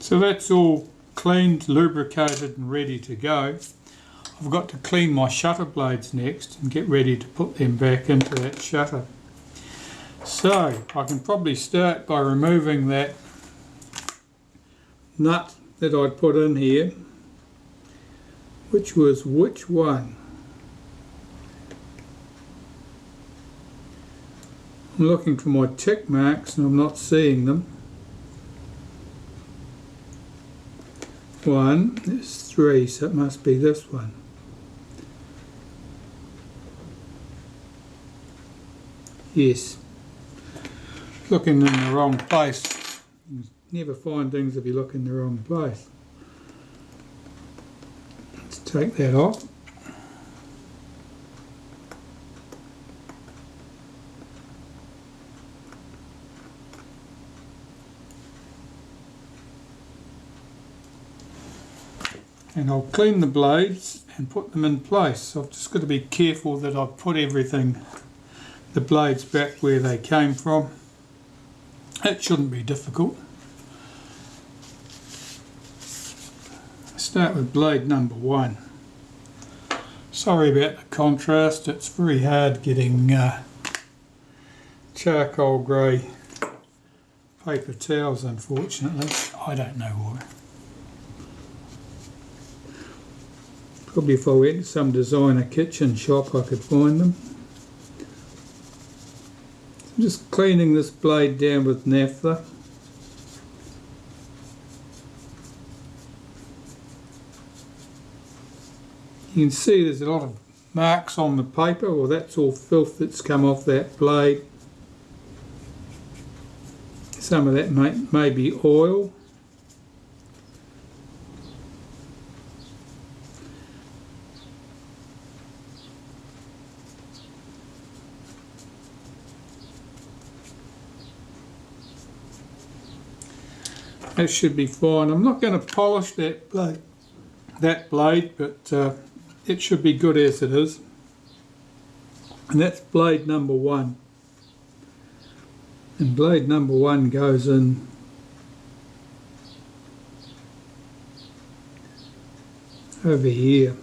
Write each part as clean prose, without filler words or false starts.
So that's all cleaned, lubricated and ready to go. I've got to clean my shutter blades next and get ready to put them back into that shutter. So I can probably start by removing that nut that I'd put in here, which one? I'm looking for my tick marks and I'm not seeing them. One, there's three, so it must be this one. Yes. Looking in the wrong place. You never find things if you look in the wrong place. Let's take that off. And I'll clean the blades and put them in place. So I've just got to be careful that I put everything, the blades back where they came from. It shouldn't be difficult. Start with blade number 1. Sorry about the contrast, it's very hard getting charcoal grey paper towels, unfortunately. I don't know why. Probably if I went to some designer kitchen shop I could find them. I'm just cleaning this blade down with naphtha. You can see there's a lot of marks on the paper. Well, that's all filth that's come off that blade. Some of that may be oil. That should be fine. I'm not going to polish that blade, but it should be good as it is. And that's blade number 1. And blade number 1 goes in over here.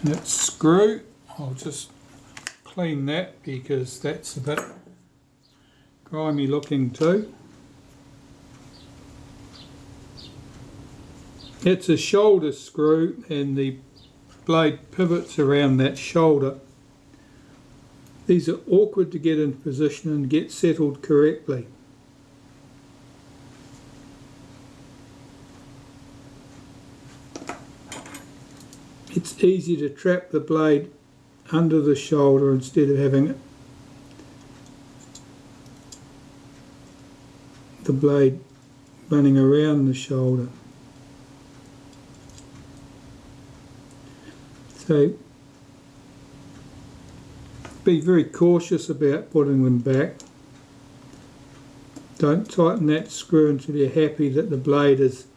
And that screw, I'll just clean that because that's a bit grimy looking too. It's a shoulder screw and the blade pivots around that shoulder. These are awkward to get in position and get settled correctly. It's easy to trap the blade under the shoulder instead of having the blade running around the shoulder. So be very cautious about putting them back. Don't tighten that screw until you're happy that the blade is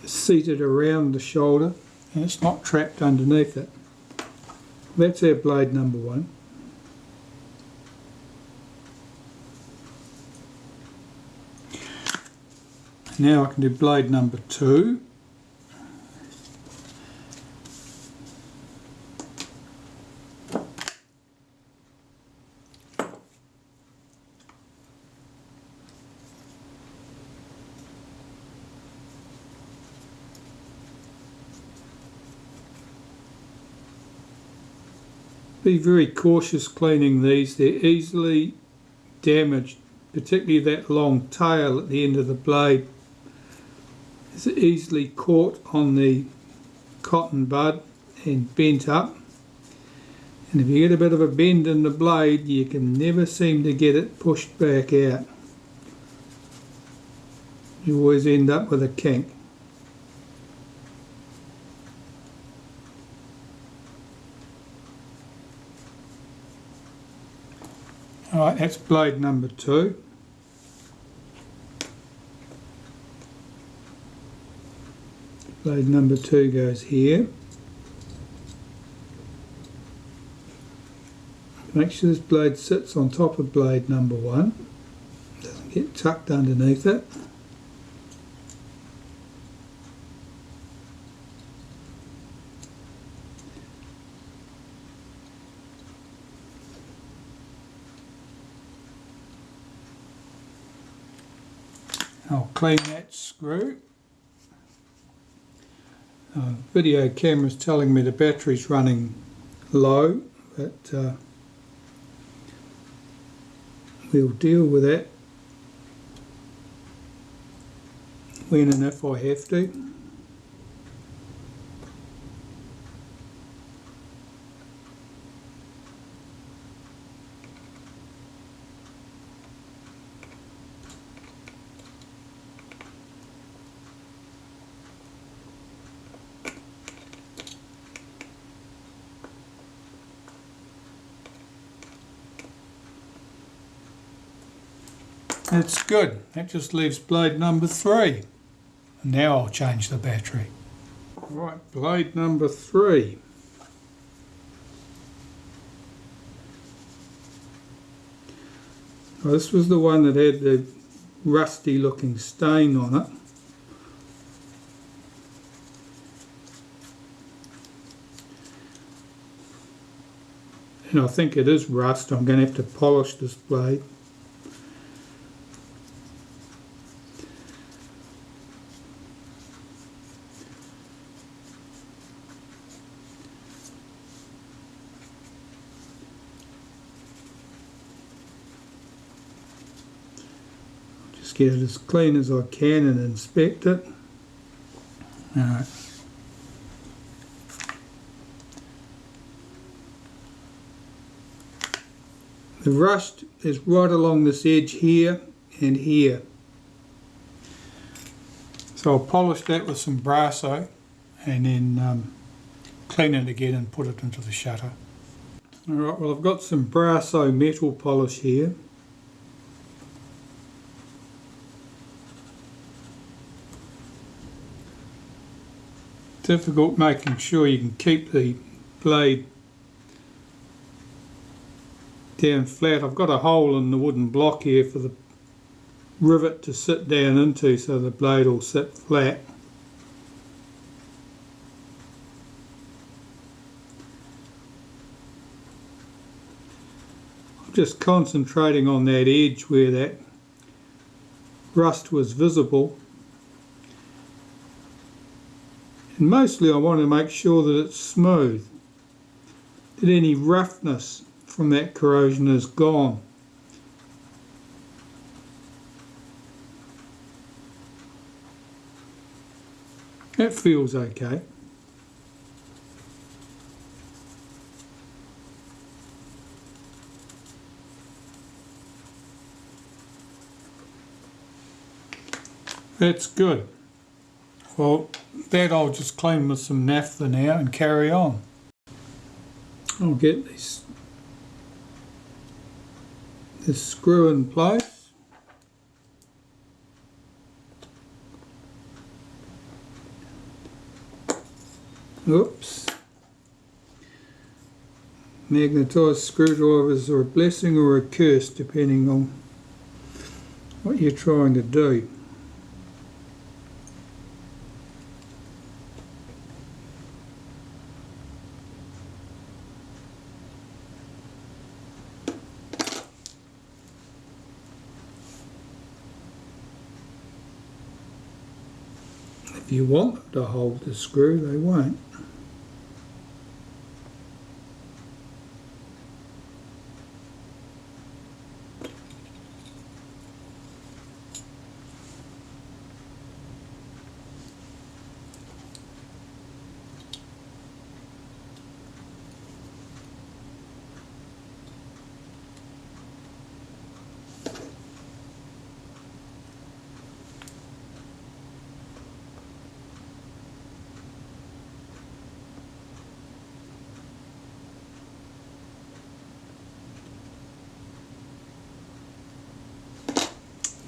seated around the shoulder and it's not trapped underneath it. That's our blade number 1. Now I can do blade number 2. Be very cautious cleaning these. They're easily damaged, particularly that long tail at the end of the blade. It's easily caught on the cotton bud and bent up. And if you get a bit of a bend in the blade, you can never seem to get it pushed back out. You always end up with a kink. Alright, that's blade number 2. Blade number 2 goes here. Make sure this blade sits on top of blade number 1, doesn't get tucked underneath it. I'll clean that screw. Video camera's telling me the battery's running low, but we'll deal with that when and if I have to. That's good. That just leaves blade number 3. Now I'll change the battery. Right, blade number 3. Well, this was the one that had the rusty looking stain on it. And I think it is rust. I'm going to have to polish this blade. Get it as clean as I can and inspect it. Alright. The rust is right along this edge here and here. So I'll polish that with some Brasso and then clean it again and put it into the shutter. Alright, well I've got some Brasso metal polish here. Difficult making sure you can keep the blade down flat. I've got a hole in the wooden block here for the rivet to sit down into so the blade will sit flat. I'm just concentrating on that edge where that rust was visible. And mostly I want to make sure that it's smooth, that any roughness from that corrosion is gone. That feels okay. That's good. Well, that I'll just clean with some naphtha now and carry on. I'll get this screw in place. Oops. Magnetised screwdrivers are a blessing or a curse depending on what you're trying to do. If you want them to hold the screw, they won't.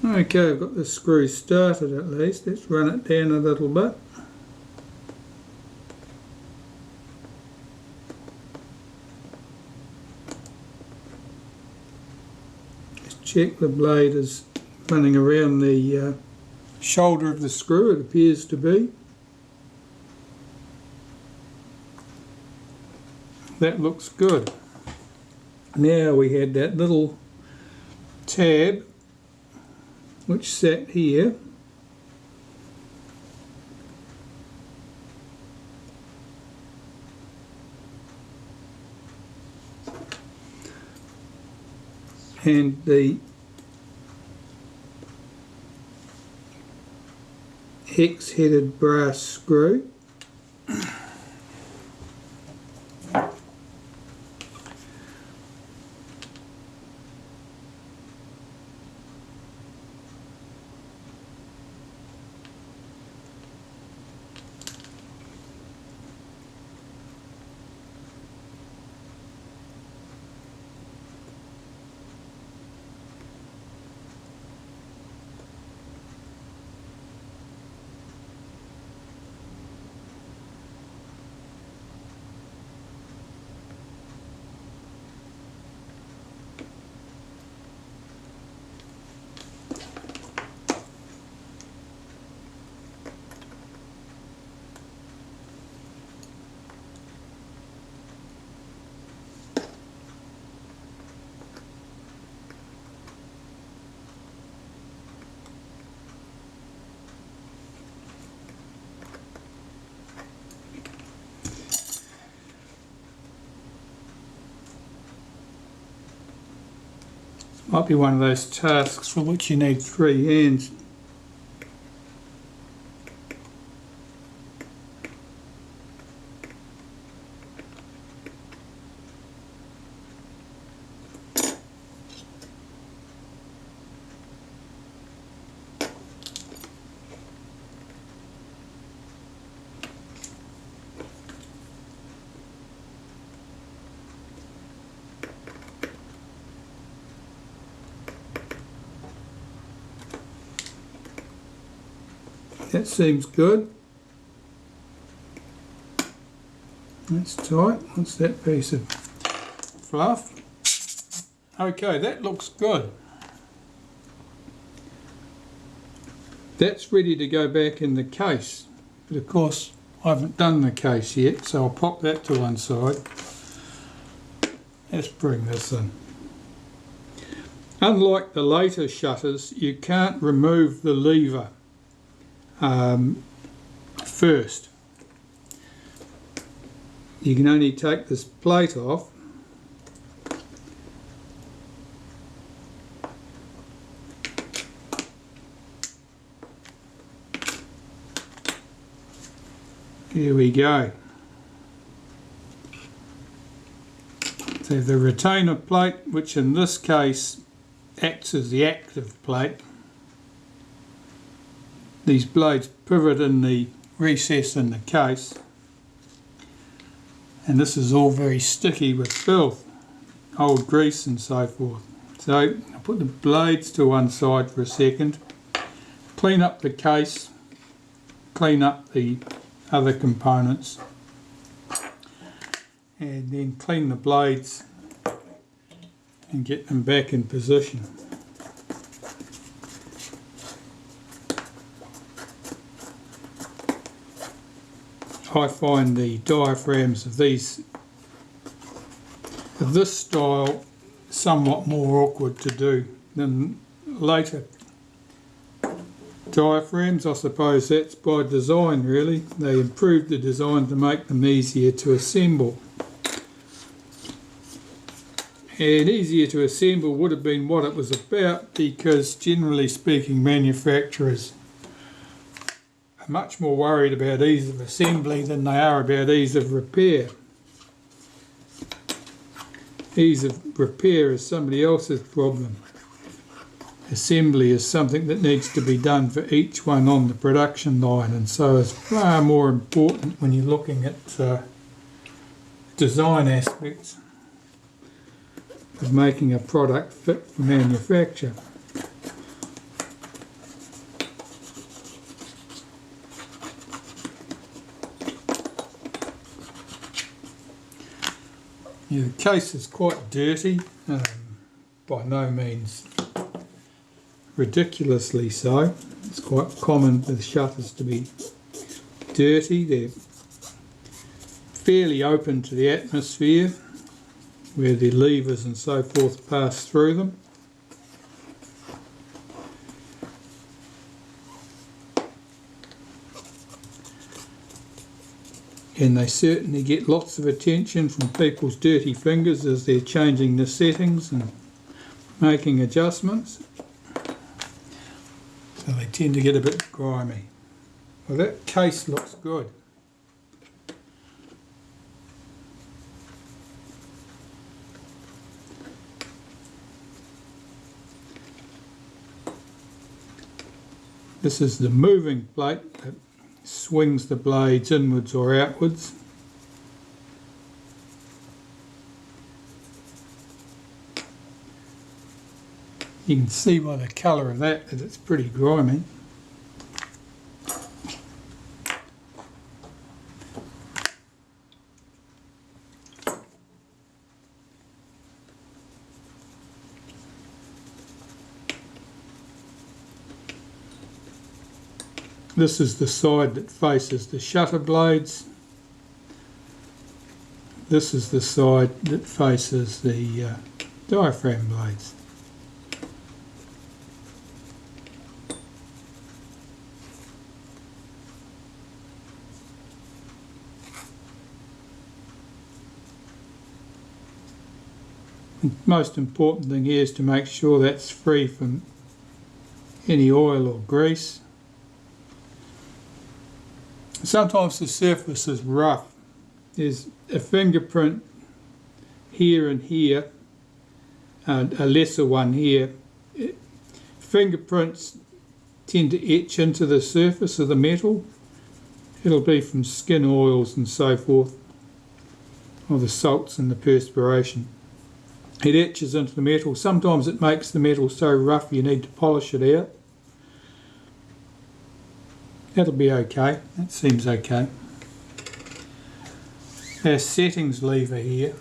Okay, I've got the screw started at least. Let's run it down a little bit. check the blade is running around the shoulder of the screw, it appears to be. That looks good. Now we had that little tab which sat here. And the hex-headed brass screw. Might be one of those tasks for which you need 3 hands. That seems good. That's tight. What's that piece of fluff? Okay, that looks good. That's ready to go back in the case. But of course, I haven't done the case yet, so I'll pop that to one side. Let's bring this in. Unlike the later shutters, you can't remove the lever first. You can only take this plate off here we go. So the retainer plate, which in this case acts as the active plate. These blades pivot in the recess in the case, and this is all very sticky with filth, old grease and so forth. So I'll put the blades to one side for a second, clean up the case, clean up the other components, and then clean the blades and get them back in position. I find the diaphragms of this style somewhat more awkward to do than later diaphragms. I suppose that's by design really. They improved the design to make them easier to assemble. And easier to assemble would have been what it was about, because generally speaking manufacturers much more worried about ease of assembly than they are about ease of repair. Ease of repair is somebody else's problem. Assembly is something that needs to be done for each one on the production line, and so it's far more important when you're looking at design aspects of making a product fit for manufacture. Yeah, the case is quite dirty, by no means ridiculously so. It's quite common for the shutters to be dirty. They're fairly open to the atmosphere where the levers and so forth pass through them. And they certainly get lots of attention from people's dirty fingers as they're changing the settings and making adjustments. So they tend to get a bit grimy. Well, that case looks good. This is the moving plate that swings the blades inwards or outwards. You can see by the colour of that it's pretty grimy. This is the side that faces the shutter blades. This is the side that faces the diaphragm blades. The most important thing here is to make sure that's free from any oil or grease. Sometimes the surface is rough. There's a fingerprint here and here, and a lesser one here. Fingerprints tend to etch into the surface of the metal. It'll be from skin oils and so forth, or the salts and the perspiration. It etches into the metal. Sometimes it makes the metal so rough you need to polish it out. That'll be okay. That seems okay. Our settings lever here.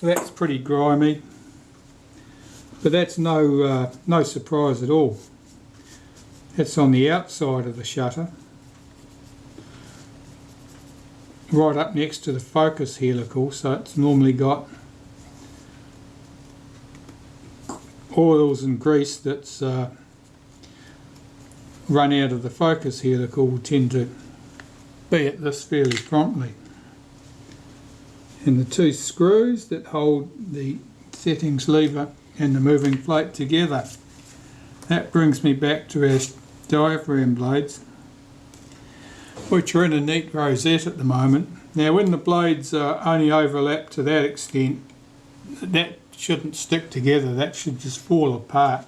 That's pretty grimy, but that's no surprise at all. It's on the outside of the shutter, right up next to the focus helical, so it's normally got oils and grease that's run out of the focus helical will tend to be at this fairly promptly. And the two screws that hold the settings lever and the moving plate together. That brings me back to our diaphragm blades, which are in a neat rosette at the moment. Now when the blades only overlap to that extent, that shouldn't stick together, that should just fall apart.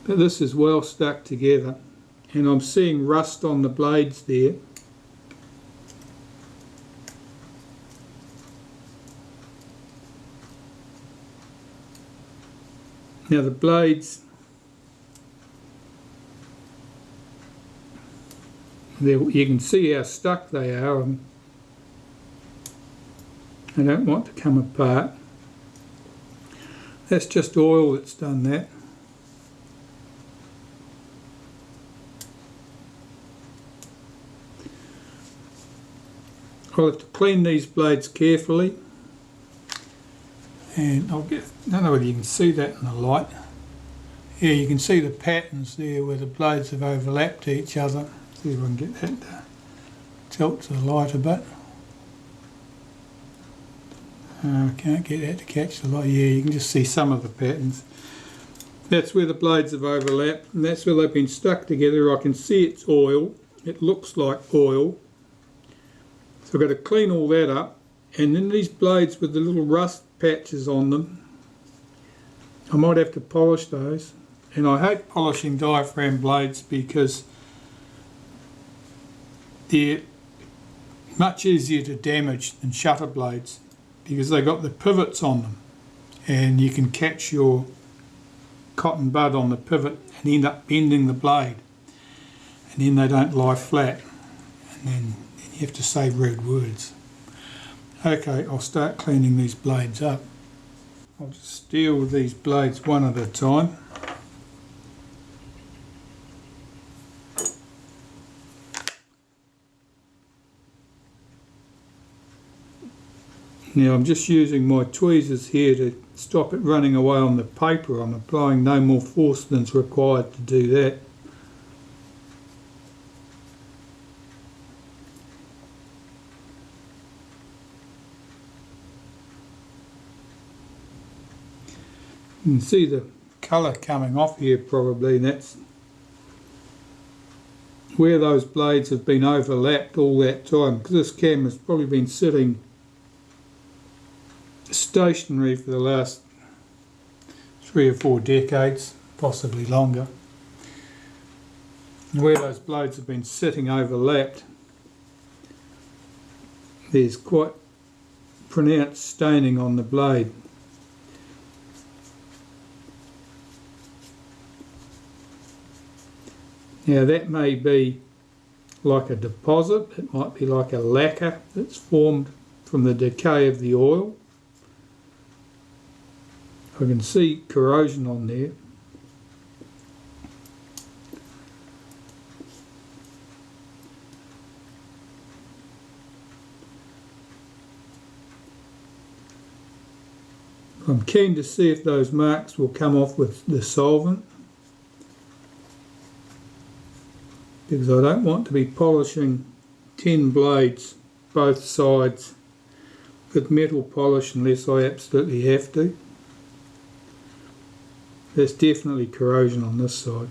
But this is well stuck together, and I'm seeing rust on the blades there. Now the blades, you can see how stuck they are. I don't want to come apart. That's just oil that's done that. I'll have to clean these blades carefully, and I don't know whether you can see that in the light. Yeah, you can see the patterns there where the blades have overlapped each other. See if I can get that to tilt to the light a bit. I can't get that to catch the light. Yeah, you can just see some of the patterns. That's where the blades have overlapped, and that's where they've been stuck together. I can see it's oil. It looks like oil. So I've got to clean all that up, and then these blades with the little rust patches on them, I might have to polish those. And I hate polishing diaphragm blades because they're much easier to damage than shutter blades, because they've got the pivots on them, and you can catch your cotton bud on the pivot and end up bending the blade, and then they don't lie flat, and then you have to say rude words. Okay, I'll start cleaning these blades up. I'll just deal with these blades one at a time. Now I'm just using my tweezers here to stop it running away on the paper. I'm applying no more force than's required to do that. You can see the colour coming off here probably, and that's where those blades have been overlapped all that time, because this camera's probably been sitting stationary for the last 3 or 4 decades, possibly longer. And where those blades have been sitting overlapped, there's quite pronounced staining on the blade. Now that may be like a deposit, it might be like a lacquer that's formed from the decay of the oil. I can see corrosion on there. I'm keen to see if those marks will come off with the solvent, because I don't want to be polishing 10 blades both sides with metal polish unless I absolutely have to. There's definitely corrosion on this side.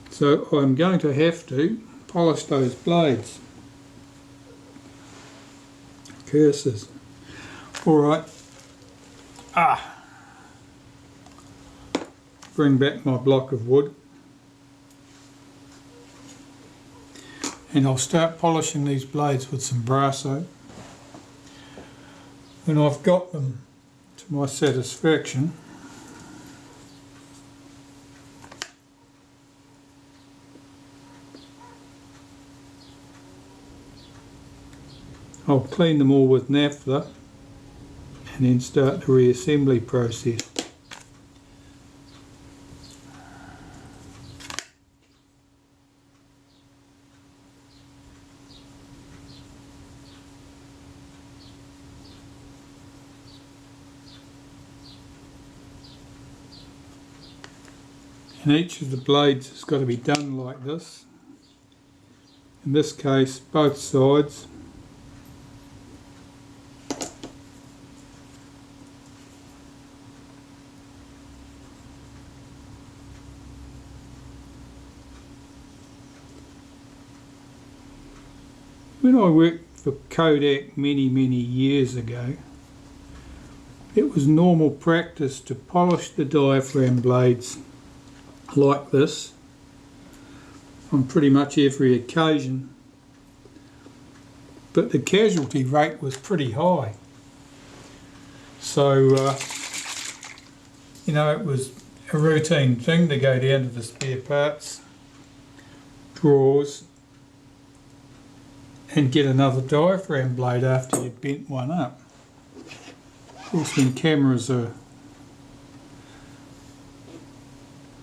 So I'm going to have to polish those blades. Curses. Alright. Bring back my block of wood. And I'll start polishing these blades with some Brasso. When I've got them to my satisfaction, I'll clean them all with Naphtha and then start the reassembly process. And each of the blades has got to be done like this. In this case, both sides. When I worked for Kodak many years ago, it was normal practice to polish the diaphragm blades like this on pretty much every occasion, but the casualty rate was pretty high. So you know, it was a routine thing to go down to the spare parts drawers and get another diaphragm blade after you'd bent one up. Of course, when cameras are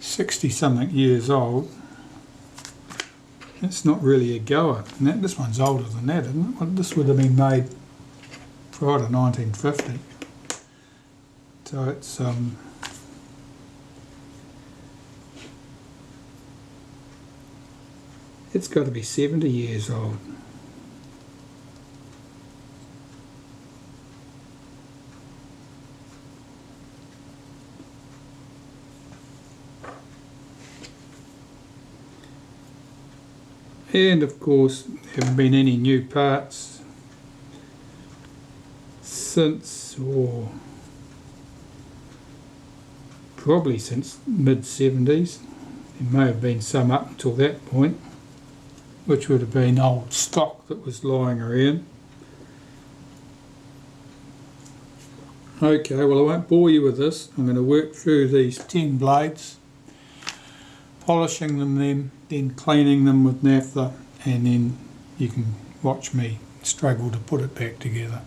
60 something years old, it's not really a goer. And this one's older than that, isn't it? Well, this would have been made prior to 1950. So it's got to be 70 years old. And of course, there haven't been any new parts since, or probably since mid-70s. There may have been some up until that point, which would have been old stock that was lying around. Okay, well, I won't bore you with this. I'm going to work through these 10 blades polishing them, then cleaning them with naphtha, and then you can watch me struggle to put it back together.